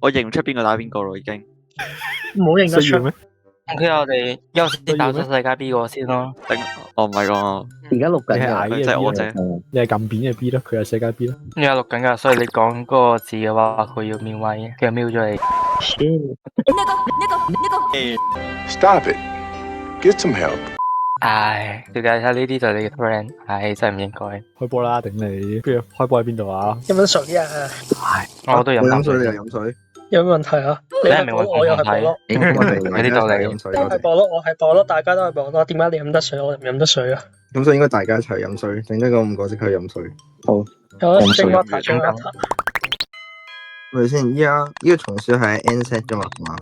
我認唔出邊個打邊個咯，已經。冇認得出咩？OK，我哋優先打出世界 B 個先咯。頂，我唔係講而家錄緊你係矮嘅，嘅即係 B 我咯啫。你係撳扁嘅 B 咯，佢係世界 B 咯。你有錄緊噶，所以你講嗰個字嘅話，佢要秒位，佢就秒咗你。 Stop it. Get some help. 唉，了解下呢啲就係你嘅 friend，唉，真係唔應該。開波啦，頂你！不如開波喺邊度啊？飲緊水啊？我都飲啖飲水你水。又飲水，有咩問題啊？你係博咯，我又係博咯，喺呢度嚟飲水，都係博咯，我係博咯，大家都係博咯。點解你飲得水，我唔飲得水啊？咁所以應該大家一齊飲水，整得嗰5個即刻飲水。有得蒸 water 蒸 water，咪先？依家呢個松鼠係 N set 噶嘛？係嘛？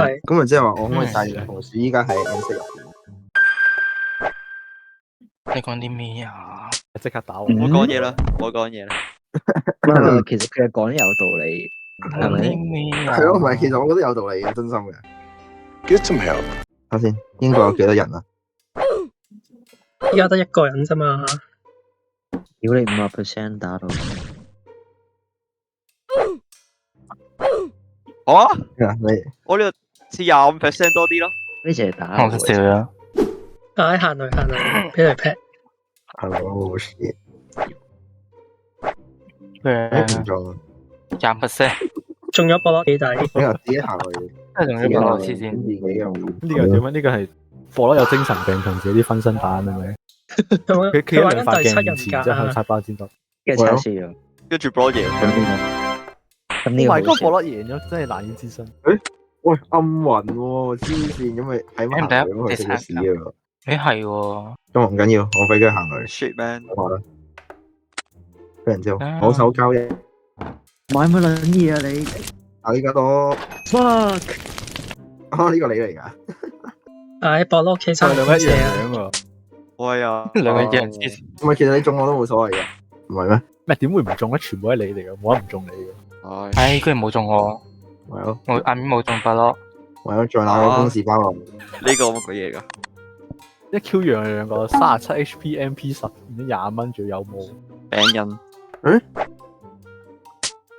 係咁咪即係話我可唔可以帶住松鼠依家喺 N set 入邊？你講啲咩啊？即刻打我！唔好講嘢啦，唔好講嘢啦。其實佢講得有道理，係咪？啲咩啊？係咯，唔係，其實我覺得有道理嘅，真心嘅。 Get some help. 睇先，英國有幾多人啊？依家得一個人啫嘛。屌你50%打到，啊！你我呢度似25% 多啲咯。呢隻係打我笑咗。唉，行雷，俾你劈。係咯，shit，誒唔中， 20%，仲有博咯幾底？你又自己行去，仲要講多次先。自己又呢個係點啊？呢個係貨咯，有精神病同自己啲分身打係咪？佢佢玩一兩塊緊第七鏡前之後人格拆包先得。跟住測試咗。跟住 bro 贏。咁呢個唔係嗰個好笑博粒贏咗，真係難以置信。喂暗雲喎，黐線咁咪喺埋行咁去食屎啊！誒係喎，咁唔緊要，我俾佢行去。 Shit man，好啦，俾人知道，好手交嘅。買乜撚嘢啊你啊呢個多？Fuck！啊呢個你嚟㗎？唉，博咯其實係兩個一樣唔啊。樣喎。喂啊！兩個人黐線。唔係，其實你中我都冇所謂嘅，唔係咩？咩點會唔中咧？全部係你嚟嘅，冇得唔中你嘅。唉，唉，居然冇中我，係咯，我眼面冇中法咯。為咗再拿個公事包落。呢個乜鬼嘢㗎？一 Q 讓兩個37 HP MP 10，唔知20蚊，仲有冇？餅印。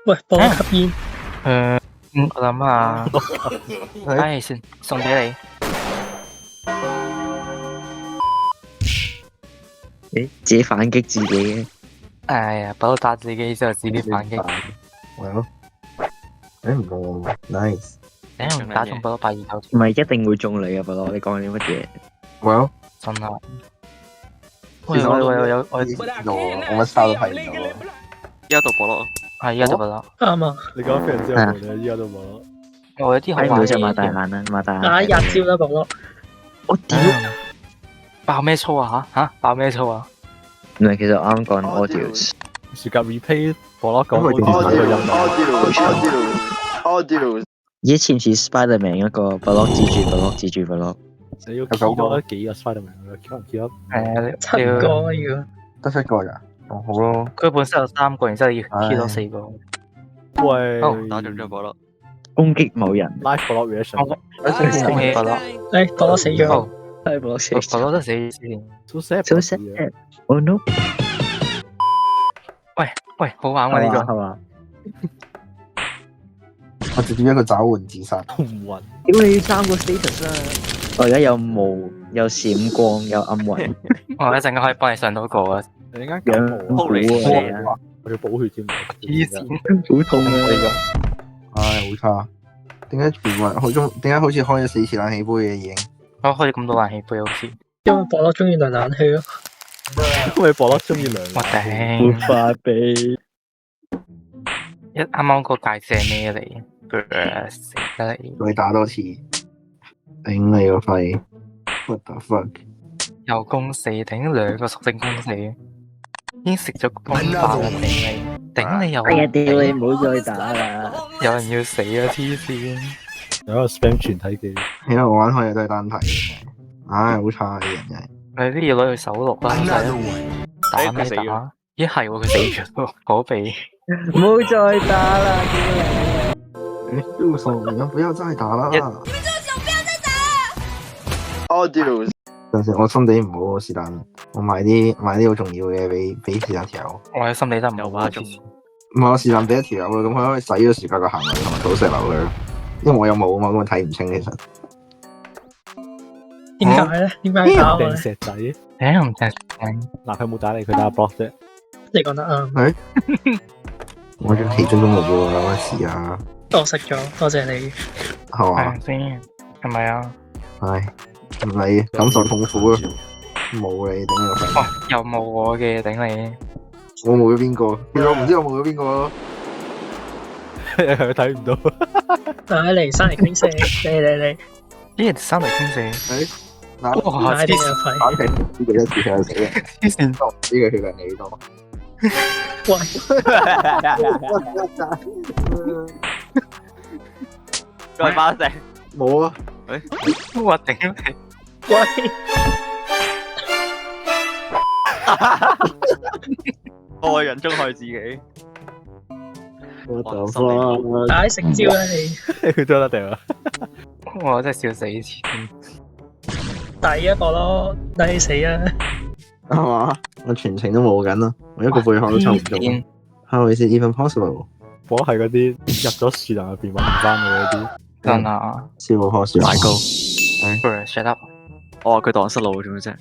喂，博咯吸煙。我諗下，唉先送俾你。誒，自己反擊自己嘅，哎呀，把我打自己之後自己反擊，係咯。誒唔中喎，nice。頂打中把我829，唔係一定會中你嘅不咯？你講緊啲乜嘢？ Well，真係。其實我有我乜抄都睇唔到啊。依家讀博咯。係依家就覺得，啱啊！你講非常之有道理啊！依家都冇。我有啲好玩嘅睇唔到就馬大嘢。眼啦，馬大唉，眼。日招啦博咯。我屌！爆咩粗啊吓？爆咩粗啊？唔係，其實我啱講 audio。雪格 replay 博咯，講因為好啲個音樂。以前似 Spiderman 一個 block 指住 block。你要 key 多幾個 Spiderman 可能 key 多七要個啊要。得7個咋？哦好咯。佢本身有3個，然之後要 key 多4個。喂，打中咗博咯。攻擊某人。 live block reaction，恭喜佛咯，誒，博咯死咗。好，係 block 佛咯都死先。 so sad， So sad。Oh no！喂，好玩喎呢個。係嘛？我直接一個找換自殺。唔暈。屌你3個 status 啦！我而家有霧，有閃光，有暗雲，我一陣間可以幫你上到個啊！突然間養感冒啊，股啊！我要補血添。黐線，好痛啊！呢個。唉，好差。點解全部人點解好似開咗4次冷氣杯嘅已經？我開咗咁多冷氣杯好似。因為博咯中意涼冷氣咯。因為博咯中意涼。我頂！化鼻。啱啱個界射咩嚟？死得你！再打多次，頂你個肺 ！What the fuck？又攻4頂2個屬性攻4，已經食咗攻8啦！頂你又哎呀，屌你唔好再打啦！有人要死啊！黐線！有一個 spam 全體技。係啦，我玩開嘢都係單體嘅。唉，好差啲人真係。你啲要攞去手錄啦，打咩打？咦係喎，佢死咗喎，可悲！唔好再打啦！都送人，不要再打啦！有時我心地唔好，是但我買啲好重要嘅俾其他條友。我嘅心理得唔好啊！又話中唔係我是但俾一條友咯，咁佢可以洗咗時間個行為同埋倒石流佢，因為我有冇啊嘛，咁我睇唔清其實。點解咧？點解搞掟咧？石仔。唔正。嗱，佢冇打你，佢打 block 啫。你講得啱，我咗其中都冇喎，有乜事啊？我食咗，多謝你。係嘛？係先，係咪啊？唉，唔係感受痛苦啊！冇你頂你個肺，哇，又冇我嘅頂你。我冇咗邊個？其實我唔知我冇咗邊個咯。佢睇唔到。嚟生嚟傾瀉，嚟，啲人生嚟傾瀉。嗱，哇！拉啲黐嘅肺。反正呢個一次係死嘅，黐線，呢個血量你多。喂，再把聲。冇啊！我頂你。喂，愛人中害自己。我就心理大食蕉啦你。佢都得掉啊！我真係笑死以前。第一個咯，抵死啊！係嘛？我全程都冇緊啦，我一個背殼都抽唔中。How is it even possible？我係嗰啲入咗樹林入邊揾唔翻嘅嗰啲。真啊！笑到開笑。大高。 shut up！我話佢蕩失路做咩啫？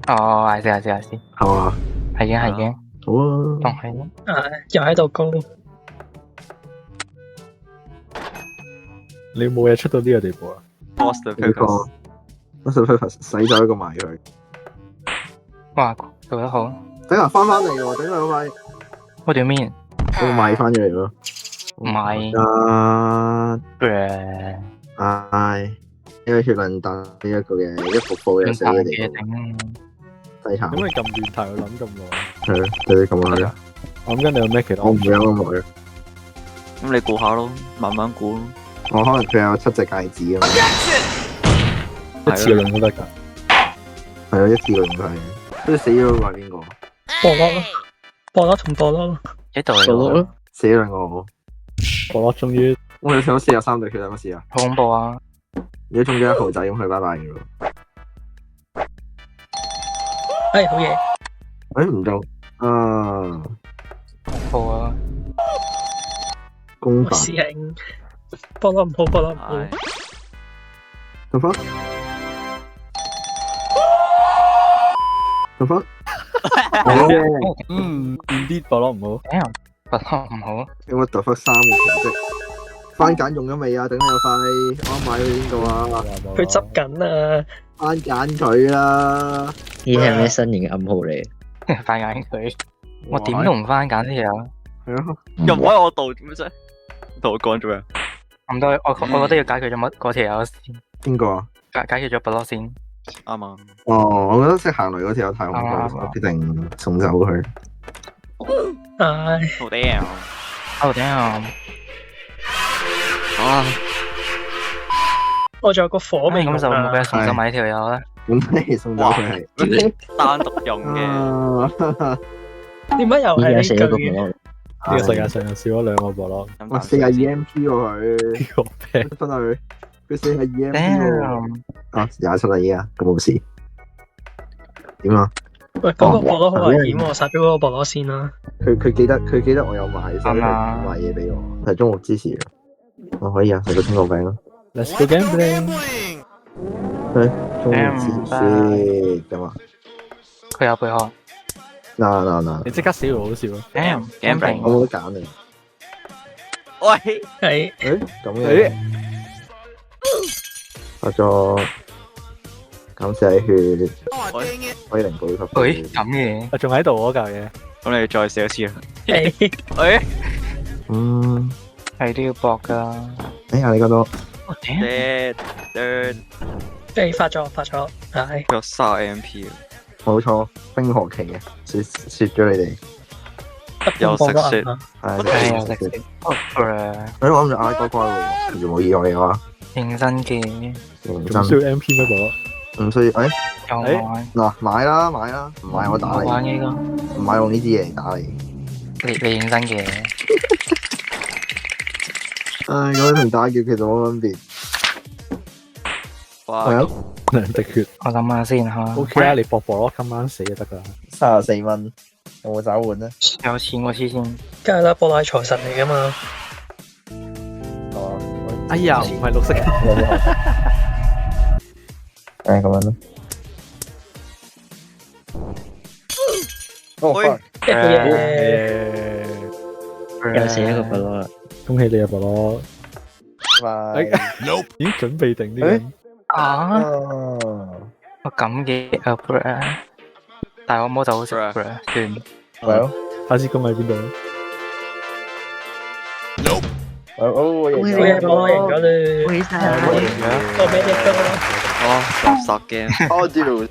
哦，係先，係嘛？係嘅，好啊。仲係。又喺度高。你冇嘢出到呢個地步啊 Lost the 呢個 purpose。Lost the purpose，洗咗一個埋佢。哇，做得好。等下翻嚟喎，等佢好咪。我條面我買翻咗嚟咯。唔係。唉，因為血量大呢一個嘅一服步又死嘅地嘅方，頂。細慘。點解咁亂題？我諗咁耐。係咯，對你咁耐。我諗緊你有咩其他？我唔會有咁耐。咁你估下咯，慢慢估咯。我可能佢有7隻戒指啊嘛。一次用都得㗎。係咯，一次用佢。都死咗嗰個係邊個？菠蘿咯，菠蘿同菠蘿咯。喺度嚟喎。死咗兩個我。我終於我哋想43對血有乜事啊？好恐怖啊！如果中咗1號仔咁佢拜拜嘅咯。好嘢。唔中啊！恐怖啊！公辦。師兄，菠蘿唔好，菠蘿唔好。唉，得分。得分。好嘅。indeed 博攞唔好。不過唔好。有乜得分3嘅成績？番梘用咗未啊？頂你個肺！我買去邊度啊？佢執緊啊！番梘佢啦！呢啲係咩新型嘅暗號嚟？翻眼佢，我點都唔翻揀呢樣。係咯，又唔喺我度做咩啫？同我講做咩？咁多，我覺得要解決咗乜嗰條友先，邊個啊？解決咗 block 先。啱啊！哦，我覺得識行雷嗰條友太恐怖，我決定送走佢。唉，好頂哦頂！啊！我仲有個火味咁就冇俾佢送走埋呢條友啦。咁你送走佢係單獨用嘅。點解又而家係呢句？死咗個博呢個世界上又少咗兩個博攞。哇，42 MP 喎佢，呢個病真係佢42 MP 喎。啊，27啦依家，咁冇事。點啊？喂，嗰個菠蘿好危險喎，殺咗嗰個菠蘿先啦。佢記得我有買，所以買嘢俾我，係中學支持。我可以啊，食個青果餅咯。 Let's go gambling。中學支持咁啊！佢有背殼。嗱，你即刻死會好笑咯。Gambling 我冇得揀你。喂，係咁嘅。發咗減死血，可以零補級。喂，咁嘅。啊，仲喺度嗰嚿嘢。咁你再試一次啊！係喂，係都要搏噶。哎呀，你嗰度爹發咗，係有30 MP 啊！冇錯，冰河期嘅，雪咗你哋。又食雪係係啊，雪。食我諗住嗌乖乖喎，如果冇意外嘅話，認真嘅，認仲需要真。 MP 咩博攞？唔需要，有玩嗱，買啦，唔買我打你，玩呢個，唔買用呢支嘢嚟打你。你認真嘅，唉，嗰啲同打劫其實冇分別。哇！係啊，兩滴血。我諗下先嚇。 OK 啊，你博博攞今晚死就得㗎啦。 34蚊，我找換啦。有錢我黐線。梗係啦，博拉係財神嚟噶嘛。哦，哎呀，唔係綠色。誒咁樣咯。哦，喂一個嘢，又寫一個不咯啦。恭喜你啊，博羅！拜。已經準備定呢個。啊！哦，我咁嘅啊 bro，但係我冇就好食 bro，算。 well，下次公喺邊度？哦，好嘢，博拉贏咗你，恭喜晒！我俾你㗎啦。哦，垃圾 game。哦，dude。